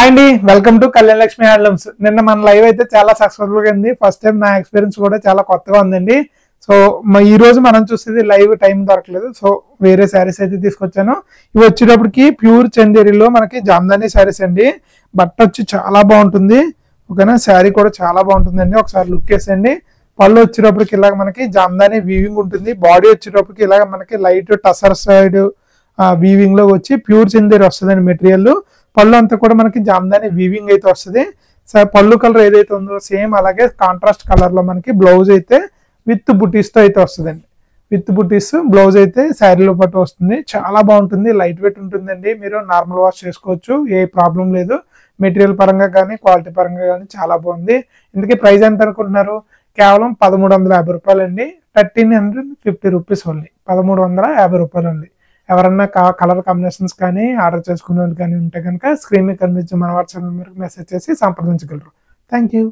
Hi అండి, welcome to Kalyana Lakshmi handlooms. నిన్న మన లైవ్ అయితే చాలా సక్సెస్ఫుల్ గా ఉంది. ఫస్ట్ టైం నా ఎక్స్పీరియన్స్ కూడా చాలా కొత్తగా ఉందండి. సో ఈ రోజు మనం చూసేది లైవ్ టైం దొరకలేదు, సో వేరే శారీస్ అయితే తీసుకొచ్చాను. ఇవి వచ్చేటప్పటికి ప్యూర్ చందేరిలో మనకి జామ్దాని శారీస్ అండి. బట్ట వచ్చి చాలా బాగుంటుంది. ఓకేనా, శారీ కూడా చాలా బాగుంటుందండి. ఒకసారి లుక్ వేసండి. పళ్ళు వచ్చేటప్పటికి ఇలాగ మనకి జామ్దాని వీవింగ్ ఉంటుంది. బాడీ వచ్చేటప్పటికి ఇలాగ మనకి లైట్ టసర్ సైడ్ వీవింగ్ లో వచ్చి ప్యూర్ చందేరి వస్తుందండి మెటీరియల్. పళ్ళు అంతా కూడా మనకి జామ్దాని వీవింగ్ అయితే వస్తుంది. పళ్ళు కలర్ ఏదైతే ఉందో సేమ్ అలాగే కాంట్రాస్ట్ కలర్ లో మనకి బ్లౌజ్ అయితే విత్ బుటీస్ తో అయితే వస్తుందండి. విత్ బుటీస్ బ్లౌజ్ అయితే శారీలో పాటు వస్తుంది. చాలా బాగుంటుంది, లైట్ వెయిట్ ఉంటుందండి. మీరు నార్మల్ వాష్ చేసుకోవచ్చు, ఏ ప్రాబ్లం లేదు. మెటీరియల్ పరంగా కానీ క్వాలిటీ పరంగా కానీ చాలా బాగుంది. ఇందుకే ప్రైస్ ఎంత అనుకుంటున్నారు? కేవలం 1350 రూపాయలండి. 1350 రూపీస్ ఓన్లీ. 1350 రూపాయలు ఉంది. ఎవరన్నా కలర్ కాంబినేషన్స్ కానీ ఆర్డర్ చేసుకునే కానీ ఉంటే కనుక స్క్రీన్ మీద కనిపించే మన వాట్సాప్ నెంబర్కి మెసేజ్ చేసి సంప్రదించగలరు. Thank you.